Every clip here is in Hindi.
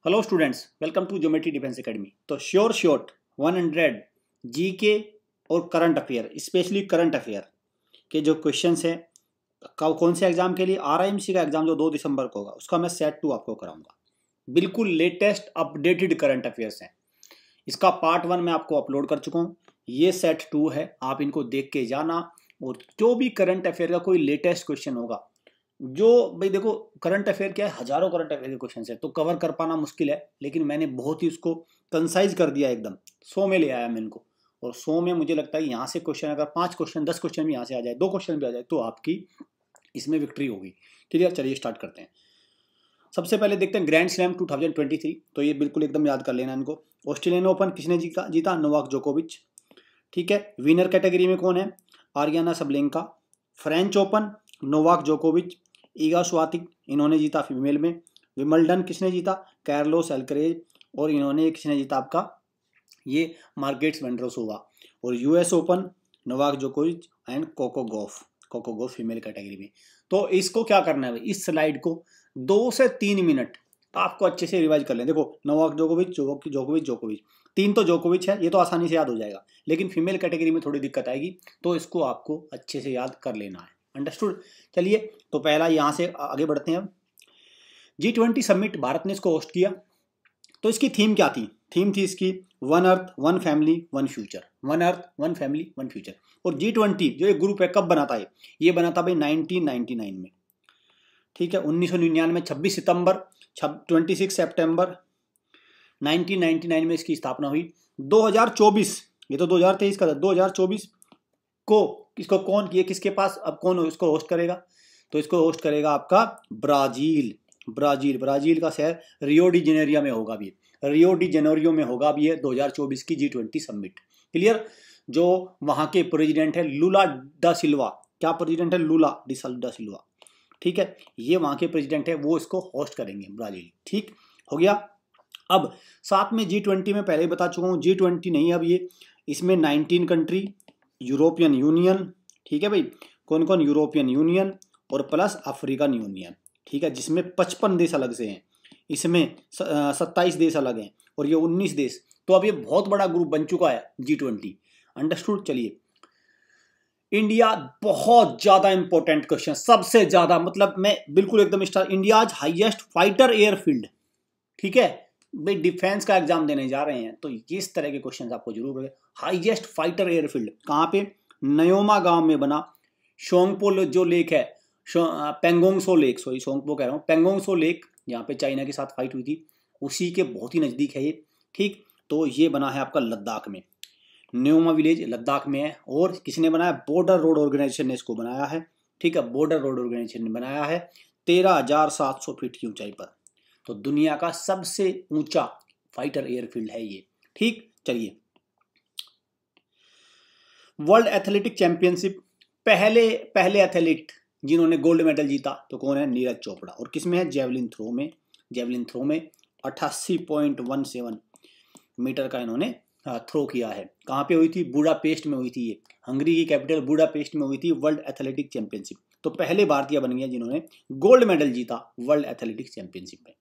Hello students, welcome to geometry defence academy. तो श्योर शॉर्ट 100 जीके और current affair, specially current affair के जो क्वेश्चंस हैं कौन से एग्जाम के लिए, आरआईएमसी का एग्जाम जो 2 दिसंबर को होगा उसका मैं सेट 2 आपको कराऊंगा। बिल्कुल लेटेस्ट अपडेटेड करंट अफेयर्स हैं। इसका पार्ट 1 मैं आपको अपलोड कर चुका हूँ, ये सेट 2 है, आप इनको देख के जाना। और जो भी करंट अफेयर का कोई लेटेस्ट क्वेश्चन होगा, जो भाई देखो करंट अफेयर क्या है, हजारों करंट अफेयर के क्वेश्चन है तो कवर कर पाना मुश्किल है, लेकिन मैंने बहुत ही उसको कंसाइज कर दिया, एकदम 100 में ले आया मैं इनको। और 100 में मुझे लगता है यहाँ से क्वेश्चन अगर 5 क्वेश्चन 10 क्वेश्चन भी यहाँ से आ जाए, 2 क्वेश्चन भी आ जाए, तो आपकी इसमें विक्ट्री होगी। क्लियर, चलिए स्टार्ट करते हैं। सबसे पहले देखते हैं ग्रैंड स्लैम 2023, तो ये बिल्कुल एकदम याद कर लेना इनको। ऑस्ट्रेलियन ओपन किसने जीता? नोवाक जोकोविच। ठीक है, विनर कैटेगरी में कौन है? Aryna Sabalenka. French open Novak जोकोविच, ईगा स्वातिक, इन्होंने जीता फीमेल में। विंबलडन किसने जीता? Carlos Alcaraz. और इन्होंने किसने जीता आपका? ये मार्केट्स वेंड्रोसोवा। और यूएस ओपन नोवाक जोकोविच and Coco Gauff female category में। तो इसको क्या करना है, इस स्लाइड को 2 से 3 मिनट आपको अच्छे से रिवाइज कर लें। देखो नोवाक जोकोविच 3 तो जोकोविच है, ये तो आसानी से याद हो जाएगा, लेकिन फीमेल कैटेगरी में थोड़ी दिक्कत आएगी, तो इसको आपको अच्छे से याद कर लेना है। अंडरस्टूड। चलिए तो पहला यहाँ से आगे बढ़ते हैं। अब G20 समिट भारत ने इसको होस्ट किया, तो इसकी थीम क्या थी? थीम थी इसकी one earth one family one future. One earth one family one future. और G20 जो एक ग्रुप है कब बना था? ये बना था भाई 1999 में। ठीक है, 1999 में 26 सितंबर 26 सितंबर 1999 में इसकी स्थापना हुई। 2024, ये तो 2023 का था, 2024 को इसको कौन किए, किसके पास अब कौन इसको होस्ट करेगा? तो इसको होस्ट करेगा आपका ब्राजील का शहर रियो डी जेनेरियो में होगा भी, रियो डी जेनेरियो में होगा भी है 2024 की G20 समिट। क्लियर। जो वहां के प्रेसिडेंट है लूला डा सिल्वा। क्या प्रेसिडेंट है? लूला डा सिल्वा। ठीक है, ये वहां के प्रेसिडेंट है, वो इसको होस्ट करेंगे ब्राजील। ठीक हो गया। अब साथ में G20 में पहले ही बता चुका हूँ, G20 नहीं, अब ये इसमें 19 कंट्री, यूरोपियन यूनियन। ठीक है भाई, कौन कौन? यूरोपियन यूनियन और प्लस अफ्रीकन यूनियन। ठीक है, जिसमें 55 देश अलग से हैं, इसमें 27 देश अलग हैं, और ये 19 देश। तो अब ये बहुत बड़ा ग्रुप बन चुका है G20। अंडरस्टूड। चलिए, इंडिया, बहुत ज्यादा इंपॉर्टेंट क्वेश्चन, सबसे ज्यादा, मतलब मैं बिल्कुल एकदम star. India highest fighter airfield. ठीक है भाई, डिफेंस का एग्जाम देने जा रहे हैं तो इस तरह के क्वेश्चन आपको जरूर रहे। हाईएस्ट फाइटर एयरफील्ड कहाँ पे? नयोमा गांव में बना। शोंगपो जो लेक है, पेंगोंग सो लेक, सॉरी शोंगपो कह रहा हूँ, पेंगोंग सो लेक, जहाँ पे चाइना के साथ फाइट हुई थी, उसी के बहुत ही नजदीक है ये। ठीक, तो ये बना है आपका लद्दाख में, न्योमा विलेज लद्दाख में है। और किसने बनाया? बॉर्डर रोड ऑर्गेनाइजेशन ने इसको बनाया है। ठीक है, बॉर्डर रोड ऑर्गेनाइजेशन ने बनाया है 13,700 फीट की ऊंचाई पर। तो दुनिया का सबसे ऊंचा फाइटर एयरफील्ड है ये। ठीक, चलिए, वर्ल्ड एथलेटिक चैंपियनशिप, पहले एथलीट जिन्होंने गोल्ड मेडल जीता तो कौन है? नीरज चोपड़ा। और किसमें है? जेवलिन थ्रो में 88.17 मीटर का इन्होंने थ्रो किया है। कहाँ पे हुई थी? बुडापेस्ट में हुई थी, ये हंगरी की कैपिटल बुडापेस्ट में हुई थी वर्ल्ड एथलेटिक चैंपियनशिप। तो पहले भारतीय बन गया जिन्होंने गोल्ड मेडल जीता वर्ल्ड एथलेटिक चैंपियनशिप में।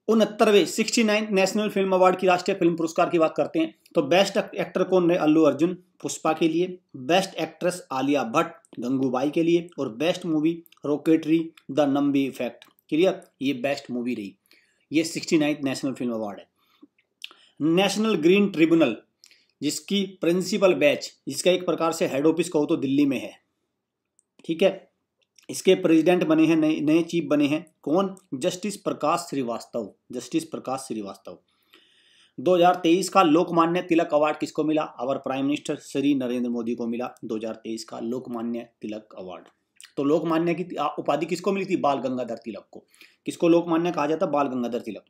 69वें 69 नेशनल फिल्म अवार्ड की राष्ट्रीय फिल्म पुरस्कार की बात करते हैं, तो बेस्ट एक्टर कौन रहे? अल्लू अर्जुन पुष्पा के लिए, बेस्ट एक्ट्रेस आलिया भट्ट गंगूबाई के लिए, और best movie rocketry the Nambi effect. Clear, ये बेस्ट मूवी रही। ये 69 नेशनल फिल्म अवार्ड है। नेशनल ग्रीन ट्रिब्यूनल, जिसकी प्रिंसिपल बैच, जिसका एक प्रकार से हेड ऑफिस कहो तो दिल्ली में है। ठीक है, इसके प्रेसिडेंट बने हैं, नए चीफ बने हैं कौन? जस्टिस प्रकाश श्रीवास्तव। 2023 का लोकमान्य तिलक अवार्ड किसको मिला? Our prime minister Shri Narendra Modi को मिला 2023 का लोकमान्य तिलक अवार्ड। तो लोकमान्य की उपाधि किसको मिली थी? बाल गंगाधर तिलक को। किसको लोकमान्य कहा जाता? बाल Gangadhar Tilak.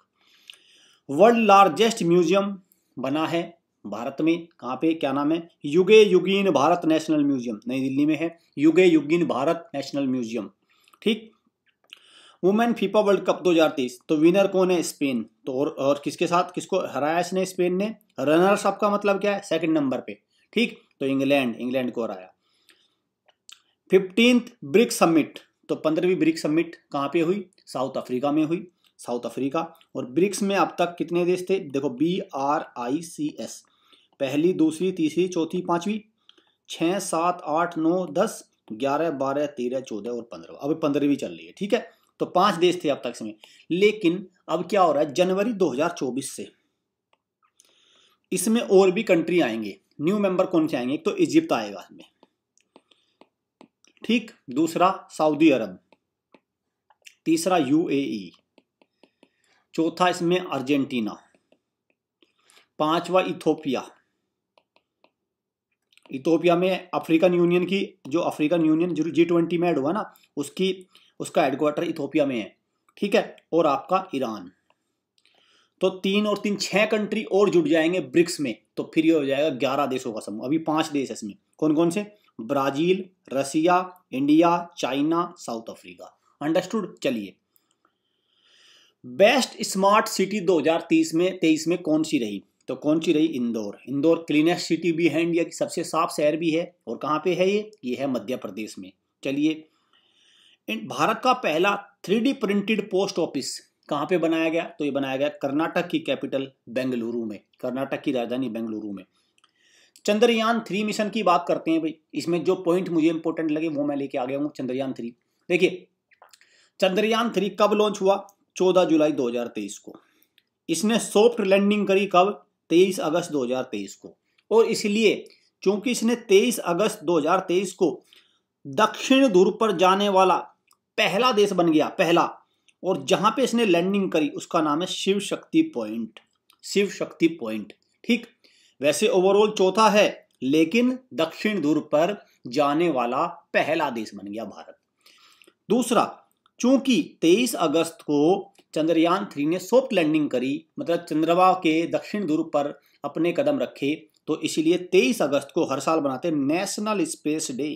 World largest museum बना है भारत में, कहाँ पे? क्या नाम है? युगे युगीन भारत नेशनल म्यूजियम, नई दिल्ली में है युगे युगीन भारत नेशनल म्यूजियम। ठीक, वुमेन फीफा वर्ल्ड कप 2023, तो विनर कौन है? स्पेन। तो और किसके साथ, किसको हराया इसने? स्पेन ने। रनर्स अप का मतलब क्या है? सेकंड नंबर पे। ठीक, तो इंग्लैंड को हराया। 15th ब्रिक्स समिट, तो 15वीं ब्रिक्स समिट कहाँ पे हुई? साउथ अफ्रीका में हुई। South Africa. और ब्रिक्स में अब तक कितने देश थे, देखो BRICS, पहली, दूसरी, तीसरी, चौथी, पांचवी, 6, 7, 8, 9, 10, 11, 12, 13, 14 और 15, अब 15वीं चल रही है। ठीक है, तो 5 देश थे अब तक इसमें। लेकिन अब क्या हो रहा है, जनवरी 2024 से इसमें और भी कंट्री आएंगे, न्यू मेंबर कौन से आएंगे, एक तो इजिप्ट आएगा इसमें, ठीक, दूसरा सऊदी अरब, तीसरा UAE, चौथा इसमें अर्जेंटीना, पांचवा इथोपिया। इथोपिया में अफ्रीकन यूनियन की, जो अफ्रीकन यूनियन जो G20 में ऐड हुआ ना, उसका हेडक्वार्टर इथोपिया में है। ठीक है, और आपका ईरान। तो 3 और 3 6 कंट्री और जुड़ जाएंगे ब्रिक्स में, तो फिर ये हो जाएगा 11 देशों का समूह। अभी 5 देश है इसमें, कौन कौन से, Brazil, Russia, India, China, South Africa. Understood. चलिए, बेस्ट स्मार्ट सिटी 2023 में कौन सी रही, तो कौन सी रही, इंदौर। इंदौर क्लीनेस्ट सिटी भी है, इंडिया की सबसे साफ शहर भी है। और कहाँ पे है ये है मध्य प्रदेश में। चलिए, भारत का पहला 3D प्रिंटेड पोस्ट ऑफिस कहाँ पे बनाया गया, तो ये बनाया गया कर्नाटक की कैपिटल बेंगलुरु में, कर्नाटक की राजधानी बेंगलुरु में। चंद्रयान 3 मिशन की बात करते हैं भाई, इसमें जो पॉइंट मुझे इंपॉर्टेंट लगे वो मैं लेके आ गया हूँ। चंद्रयान 3, देखिए चंद्रयान 3 कब लॉन्च हुआ, 14 जुलाई 2023 को। इसने सॉफ्ट लैंडिंग करी कब, 23 अगस्त 2023 को। और इसलिए चूंकि इसने 23 अगस्त 2023 को दक्षिण ध्रुव पर जाने वाला पहला देश बन गया, पहला। और जहां पे इसने लैंडिंग करी उसका नाम है शिव शक्ति पॉइंट, शिव शक्ति पॉइंट। ठीक, वैसे ओवरऑल चौथा है, लेकिन दक्षिण ध्रुव पर जाने वाला पहला देश बन गया भारत। दूसरा, चूंकि 23 अगस्त को चंद्रयान 3 ने सॉफ्ट लैंडिंग करी, मतलब चंद्रमा के दक्षिण ध्रुव पर अपने कदम रखे, तो इसीलिए 23 अगस्त को हर साल बनाते हैं नेशनल स्पेस डे।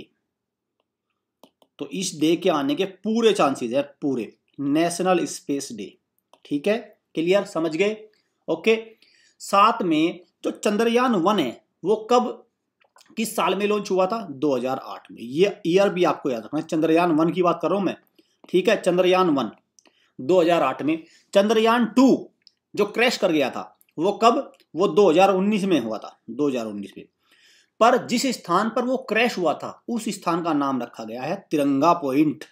तो इस डे के आने के पूरे चांसेस है, पूरे, नेशनल स्पेस डे। ठीक है, क्लियर, समझ गए, ओके। साथ में जो चंद्रयान 1 है वो कब, किस साल में लॉन्च हुआ था, 2008 में। ये ईयर भी आपको याद रखना है, चंद्रयान 1 की बात कर रहा हूं मैं। ठीक है, चंद्रयान 1 2008 में। चंद्रयान 2 जो क्रैश कर गया था वो कब, वो 2019 में हुआ था, 2019 में। पर जिस स्थान पर वो क्रैश हुआ था उस स्थान का नाम रखा गया है तिरंगा पॉइंट।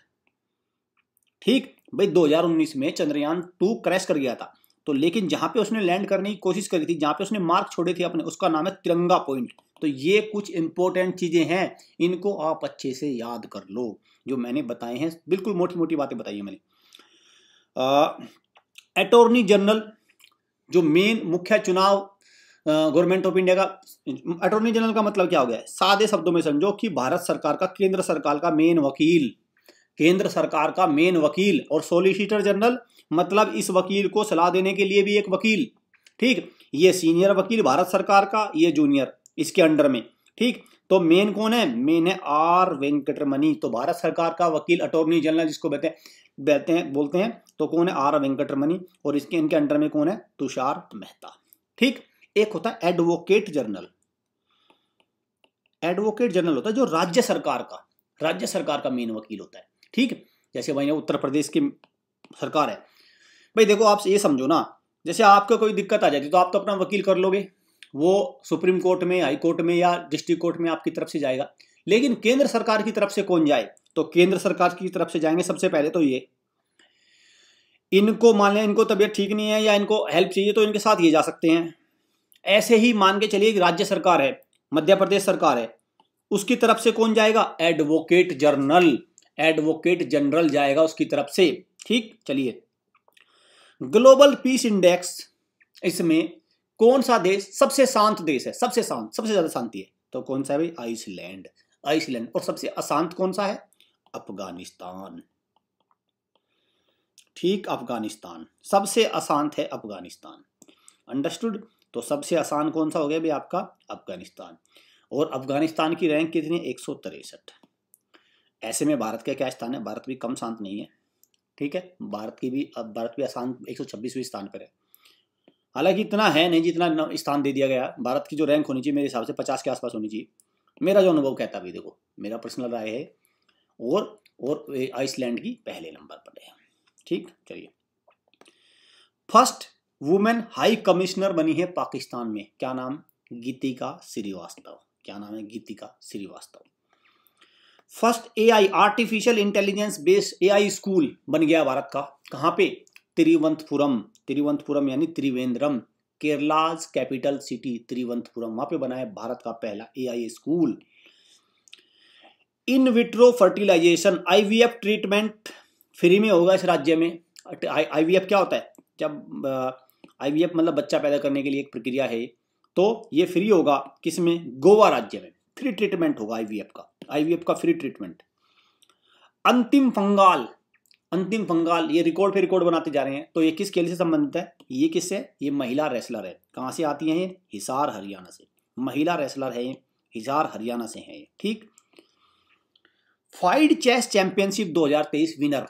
ठीक भाई, 2019 में चंद्रयान 2 क्रैश कर गया था, तो लेकिन जहां पे उसने लैंड करने की कोशिश करी थी, जहां पे उसने मार्क छोड़े थे अपने, उसका नाम है तिरंगा पॉइंट। तो ये कुछ इंपॉर्टेंट चीजें हैं, इनको आप अच्छे से याद कर लो, जो मैंने बताए हैं, बिल्कुल मोटी मोटी बातें बताई है मैंने। अटॉर्नी जनरल, जो मेन मुख्य चुनाव गवर्नमेंट ऑफ इंडिया का, अटॉर्नी जनरल का मतलब क्या हो गया है, सादे शब्दों में समझो कि भारत सरकार का, केंद्र सरकार का मेन वकील, केंद्र सरकार का मेन वकील। और सॉलिसिटर जनरल मतलब इस वकील को सलाह देने के लिए भी एक वकील। ठीक, ये सीनियर वकील भारत सरकार का, ये जूनियर इसके अंडर में। ठीक, तो मेन कौन है, मेन है R वेंकटरमणि। तो भारत सरकार का वकील अटॉर्नी जनरल जिसको बोलते हैं, तो कौन है, R वेंकटरमणि। और इनके अंडर में कौन है, तुषार मेहता। ठीक, एक होता है एडवोकेट जनरल। एडवोकेट जनरल होता है जो राज्य सरकार का मेन वकील होता है। ठीक, जैसे भाई उत्तर प्रदेश की सरकार है भाई, देखो आप ये समझो ना, जैसे आपको कोई दिक्कत आ जाती तो आप तो अपना वकील कर लोगे, वो सुप्रीम कोर्ट में, हाई कोर्ट में या डिस्ट्रिक्ट कोर्ट में आपकी तरफ से जाएगा। लेकिन केंद्र सरकार की तरफ से कौन जाए, तो केंद्र सरकार की तरफ से जाएंगे सबसे पहले तो ये, इनको मान लें इनको तबीयत ठीक नहीं है या इनको हेल्प चाहिए तो इनके साथ ये जा सकते हैं। ऐसे ही मान के चलिए राज्य सरकार है, मध्य प्रदेश सरकार है, उसकी तरफ से कौन जाएगा, एडवोकेट जनरल जाएगा उसकी तरफ से। ठीक, चलिए, ग्लोबल पीस इंडेक्स, इसमें कौन सा देश सबसे शांत देश है, सबसे ज्यादा शांति है, तो कौन सा है भाई, आइसलैंड। और सबसे अशांत कौन सा है, अफगानिस्तान। ठीक, अफगानिस्तान सबसे अशांत है, अफगानिस्तान। अंडरस्टूड। तो सबसे आसान कौन सा हो गया भाई आपका, अफगानिस्तान। और अफगानिस्तान की रैंक कितनी है, 163। ऐसे में भारत का क्या स्थान है, भारत भी कम शांत नहीं है। ठीक है, भारत भी अशांत 126वें स्थान पर है। हालांकि इतना है नहीं जितना स्थान दे दिया गया। भारत की जो रैंक होनी चाहिए मेरे हिसाब से 50 के आसपास होनी चाहिए, मेरा जो अनुभव कहता है। देखो मेरा पर्सनल राय है। और आइसलैंड की पहले नंबर पर है। ठीक, चलिए, फर्स्ट वुमेन हाई कमिश्नर बनी है पाकिस्तान में, क्या नाम? गीतिका श्रीवास्तव। क्या नाम है? Geetika Srivastava. First AI artificial intelligence based AI school बन गया भारत का, कहां पे? तिरुवनंतपुरम। तिरुवनंतपुरम यानी त्रिवेंद्रम, केरलाज कैपिटल सिटी तिरुवनंतपुरम, वहां पे बना है भारत का पहला AI school. In vitro fertilization IVF treatment free में होगा इस राज्य में। आईवीएफ क्या होता है? जब आईवीएफ मतलब बच्चा पैदा करने के लिए एक प्रक्रिया है, तो ये फ्री होगा किसमें? गोवा राज्य में फ्री ट्रीटमेंट होगा आईवीएफ का। आईवीएफ का फ्री ट्रीटमेंट। अंतिम पंगाल, अंतिम पंगाल ये रिकॉर्ड पे रिकॉर्ड बनाते जा रहे हैं। तो ये किस खेल से संबंधित है? ये किससे? ये महिला रेसलर है। कहां से आती है? हिसार हरियाणा से। महिला रेसलर है, हिसार हरियाणा से है। ठीक। FIDE chess championship 2023 winner.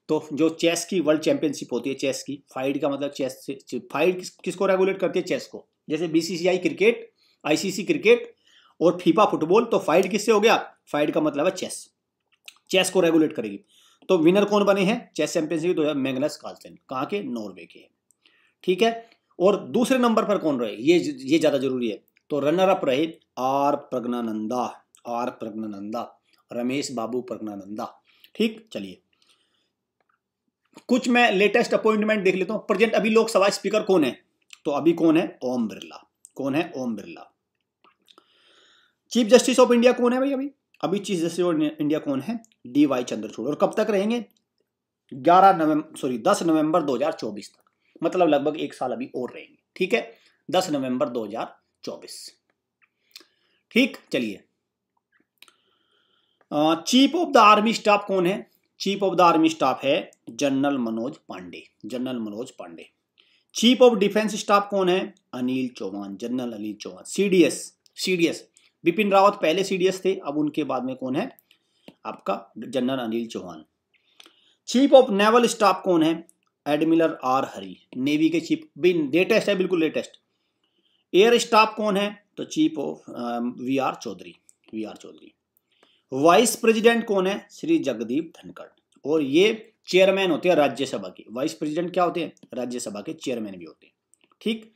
तो जो चेस की वर्ल्ड चैंपियनशिप होती है चेस की, फाइड का मतलब चेस से, फाइड किसको रेगुलेट करती है? चेस को। जैसे बीसीसीआई क्रिकेट, आईसीसी क्रिकेट और फीफा फुटबॉल, तो फाइड किससे हो गया? फाइड का मतलब है चेस, चेस को रेगुलेट करेगी। तो विनर कौन बने हैं चेस चैंपियनशिप 2000? Magnus Carlsen. कहाँ के? नॉर्वे के। ठीक है। और दूसरे नंबर पर कौन रहे? ये ज्यादा जरूरी है। तो रनर अप रहे आर प्रज्ञानंदा। आर प्रज्ञानंदा, रमेश बाबू प्रज्ञानंदा। ठीक। चलिए कुछ मैं लेटेस्ट अपॉइंटमेंट देख लेता हूं। प्रेजेंट अभी लोकसभा स्पीकर कौन है? तो अभी कौन है? ओम बिरला। कौन है? Om Birla. Chief justice of India कौन है भाई? अभी अभी चीफ जस्टिस ऑफ इंडिया कौन है? डीवाई चंद्रचूड़। और कब तक रहेंगे? 10 नवंबर 2024 तक, मतलब लगभग एक साल अभी और रहेंगे। ठीक है, 10 नवंबर 2024। ठीक। चलिए chief of the army staff कौन है? Chief of the army staff है general Manoj Pande. General Manoj Pande. Chief of defence staff कौन है? अनिल चौहान। जनरल अनिल चौहान। सीडीएस बिपिन रावत पहले सीडीएस थे, अब उनके बाद में कौन है? आपका general Anil Chauhan. Chief of naval staff कौन है? एडमिरल आर हरी, नेवी के चीफ। लेटेस्ट है, बिल्कुल लेटेस्ट। एयर स्टाफ कौन है? तो chief of V R Chaudhari. Vice president कौन है? श्री जगदीप धनखड़। और ये चेयरमैन होते हैं राज्यसभा के। वाइस प्रेसिडेंट क्या होते हैं? राज्यसभा के चेयरमैन भी होते हैं। ठीक।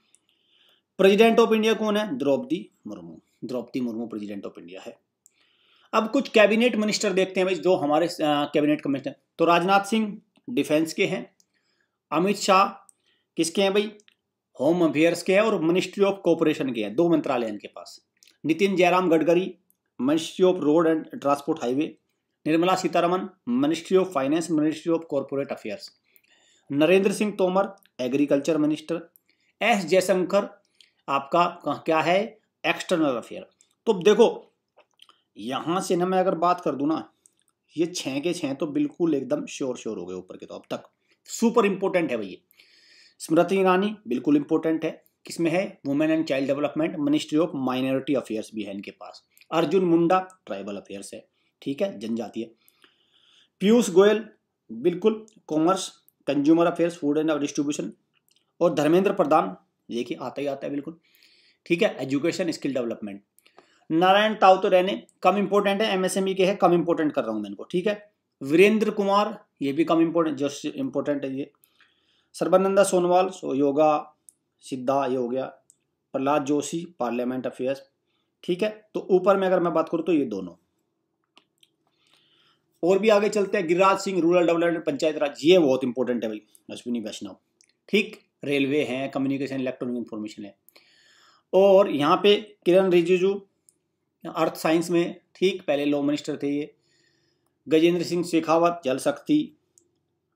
प्रेसिडेंट ऑफ इंडिया कौन है? Draupadi Murmu. Draupadi Murmu president of India है। अब कुछ कैबिनेट मिनिस्टर देखते हैं भाई, जो हमारे कैबिनेट कमिश्नर। तो राजनाथ सिंह डिफेंस के हैं। अमित शाह किसके हैं भाई? होम अफेयर्स के हैं और मिनिस्ट्री ऑफ कोऑपरेशन के हैं। 2 मंत्रालय इनके पास। Nitin Jairam Gadkari ministry of road and transport highway. Nirmala Sitharaman ministry of finance, ministry of corporate affairs. Narendra Singh Tomar agriculture minister. S Jaishankar आपका क्या है? External affair. तो देखो यहां से ना मैं अगर बात कर दूं ना, ये 6 के 6 तो बिल्कुल एकदम श्योर हो गए ऊपर के। तो अब तक सुपर इंपोर्टेंट है भैया। स्मृति ईरानी बिल्कुल इंपोर्टेंट है। किसमें है? Women and child development. Ministry of minority affairs भी है इनके पास। अर्जुन मुंडा ट्राइबल अफेयर्स है। ठीक है, जनजातीय। पीयूष गोयल बिल्कुल commerce, consumer affairs, food and distribution. और धर्मेंद्र प्रधान देखिए आता ही आता है बिल्कुल। ठीक है, एजुकेशन स्किल डेवलपमेंट। नारायण ताऊ तो रहने कम इंपोर्टेंट है, एमएसएमई के है, कम इंपोर्टेंट कर रहा हूं मैं इनको। ठीक है। वीरेंद्र कुमार ये भी कम इंपोर्टेंट, जो इंपोर्टेंट है ये। सर्बानंदा सोनोवाल योगा सिद्धा ये हो गया। Prahlad Joshi parliament affairs. ठीक है। तो ऊपर में अगर मैं बात करूं तो ये दोनों। और भी आगे चलते हैं। गिरिराज सिंह रूरल डेवलपमेंट पंचायत राज, ये बहुत इंपॉर्टेंट है भाई। अश्विनी वैष्णव। ठीक। रेलवे है, कम्युनिकेशन इलेक्ट्रॉनिक इंफॉर्मेशन है। और यहाँ पे किरण रिजिजू अर्थ साइंस में। ठीक, पहले लॉ मिनिस्टर थे ये। गजेंद्र सिंह शेखावत जल शक्ति।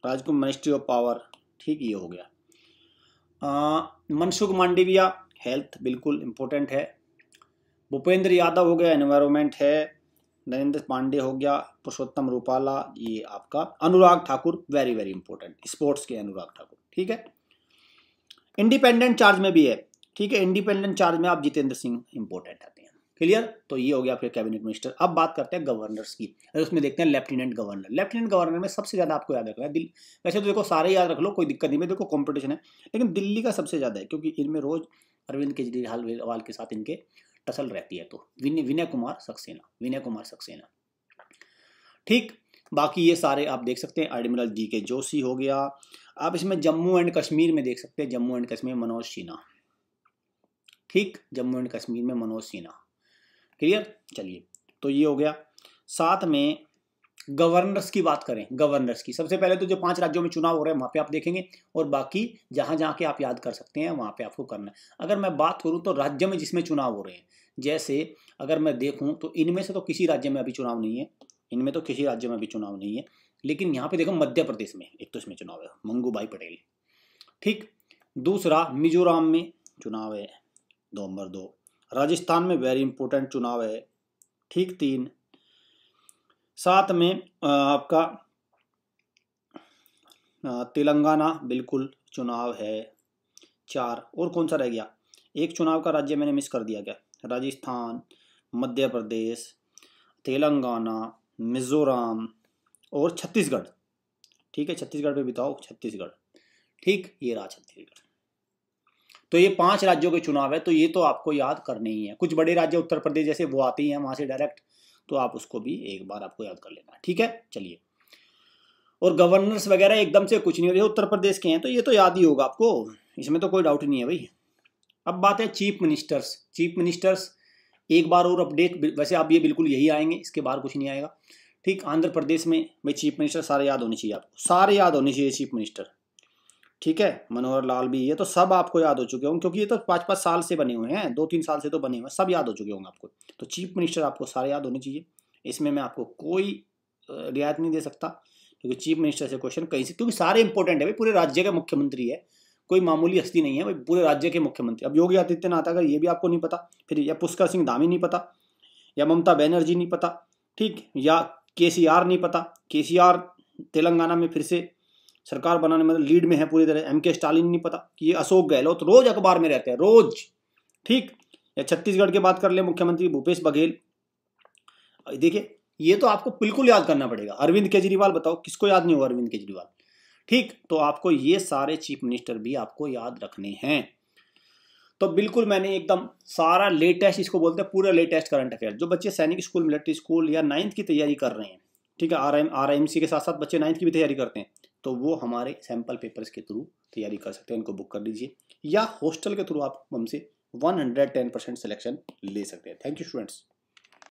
राजकुमार मिनिस्ट्री ऑफ पावर। ठीक, ये हो गया। मनसुख मांडविया हेल्थ बिल्कुल इंपॉर्टेंट है। भूपेंद्र यादव हो गया एनवायरमेंट है। नरेंद्र पांडे हो गया। पुरुषोत्तम रूपाला ये आपका। Anurag Thakur very very important, sports के अनुराग ठाकुर। ठीक है। इंडिपेंडेंट चार्ज में भी है। ठीक है, इंडिपेंडेंट चार्ज में आप जितेंद्र सिंह इंपॉर्टेंट आते हैं। क्लियर। तो ये हो गया आपके कैबिनेट मिनिस्टर। अब बात करते हैं गवर्नर्स की। उसमें देखते हैं लेफ्टिनेंट गवर्नर। लेफ्टिनेंट गवर्नर में सबसे ज्यादा आपको याद रखना है दिल्ली। वैसे तो देखो सारे याद रख लो, कोई दिक्कत नहीं है, देखो कंपटीशन है, लेकिन दिल्ली का सबसे ज्यादा है क्योंकि इनमें रोज अरविंद केजरीवाल के साथ इनके टसल रहती है। तो विनय कुमार सक्सेना। ठीक। बाकी ये सारे आप देख सकते हैं। एडमिरल जीके जोशी हो गया। आप इसमें जम्मू एंड कश्मीर में देख सकते हैं, जम्मू एंड कश्मीर मनोज सिन्हा, ठीक, जम्मू एंड कश्मीर में मनोज सिन्हा। क्लियर, चलिए तो ये हो गया। साथ में गवर्नर्स की बात करें, गवर्नर्स की सबसे पहले तो जो 5 राज्यों में चुनाव हो रहे हैं वहाँ पे आप देखेंगे, और बाकी जहाँ जहाँ के आप याद कर सकते हैं वहाँ पे आपको करना है। अगर मैं बात करूँ तो राज्य में जिसमें चुनाव हो रहे हैं, जैसे अगर मैं देखूँ तो इनमें से तो किसी राज्य में अभी चुनाव नहीं है, इनमें तो किसी राज्य में अभी चुनाव नहीं है, लेकिन यहाँ पे देखो मध्य प्रदेश में एक तो इसमें चुनाव है, मंगू भाई पटेल, ठीक। दूसरा मिजोरम में चुनाव है, 2 नंबर 2। राजस्थान में वेरी इंपॉर्टेंट चुनाव है, ठीक, 3। साथ में आपका तेलंगाना बिल्कुल चुनाव है, 4। और कौन सा रह गया, एक चुनाव का राज्य मैंने मिस कर दिया क्या, राजस्थान, मध्य प्रदेश, तेलंगाना, मिजोरम और छत्तीसगढ़, ठीक है, छत्तीसगढ़ पे बिताओ, छत्तीसगढ़, ठीक, ये रहा छत्तीसगढ़। तो ये 5 राज्यों के चुनाव है, तो ये तो आपको याद करने ही है। कुछ बड़े राज्य उत्तर प्रदेश जैसे वो आते ही हैं वहां से डायरेक्ट, तो आप उसको भी एक बार आपको याद कर लेना है, ठीक है, चलिए। और गवर्नर्स वगैरह एकदम से कुछ नहीं हो, उत्तर प्रदेश के हैं तो ये तो याद ही होगा आपको, इसमें तो कोई डाउट नहीं है भाई। अब बात है चीफ मिनिस्टर्स। चीफ मिनिस्टर्स एक बार और अपडेट, वैसे आप ये बिल्कुल यही आएंगे, इसके बाहर कुछ नहीं आएगा, ठीक। आंध्र प्रदेश में भाई चीफ मिनिस्टर सारे याद होने चाहिए आपको, सारे याद होने चाहिए चीफ मिनिस्टर, ठीक है। मनोहर लाल भी, ये तो सब आपको याद हो चुके होंगे क्योंकि ये तो 5-5 साल से बने हुए हैं, 2-3 साल से तो बने हुए हैं, सब याद हो चुके होंगे आपको। तो चीफ मिनिस्टर आपको सारे याद होने चाहिए, इसमें मैं आपको कोई रियायत नहीं दे सकता, क्योंकि चीफ मिनिस्टर से क्वेश्चन कहीं से, क्योंकि सारे इंपॉर्टेंट है भाई, पूरे राज्य का मुख्यमंत्री है, कोई मामूली हस्ती नहीं है भाई, पूरे राज्य के मुख्यमंत्री। अब योगी आदित्यनाथ अगर ये भी आपको नहीं पता, फिर या पुष्कर सिंह धामी नहीं पता, या ममता बनर्जी नहीं पता, ठीक, या केसीआर नहीं पता, केसीआर तेलंगाना में फिर से सरकार बनाने में लीड में है पूरी तरह, एमके स्टालिन नहीं पता, कि ये अशोक गहलोत रोज अखबार में रहते हैं रोज, ठीक। या छत्तीसगढ़ की बात कर ले, मुख्यमंत्री भूपेश बघेल, देखिए ये तो आपको बिल्कुल याद करना पड़ेगा। अरविंद केजरीवाल, बताओ किसको याद नहीं होगा अरविंद केजरीवाल, ठीक। तो आपको ये सारे चीफ मिनिस्टर भी आपको याद रखने हैं। तो बिल्कुल मैंने एकदम सारा लेटेस्ट, इसको बोलते हैं पूरा लेटेस्ट करंट अफेयर, जो बच्चे सैनिक स्कूल, मिलिट्री स्कूल या 9th की तैयारी कर रहे हैं, ठीक है, RIMC के साथ साथ बच्चे 9th की भी तैयारी करते हैं, तो वो हमारे सैंपल पेपर्स के थ्रू तैयारी कर सकते हैं, उनको बुक कर लीजिए, या हॉस्टल के थ्रू आप हमसे 110% सिलेक्शन ले सकते हैं। Thank you students.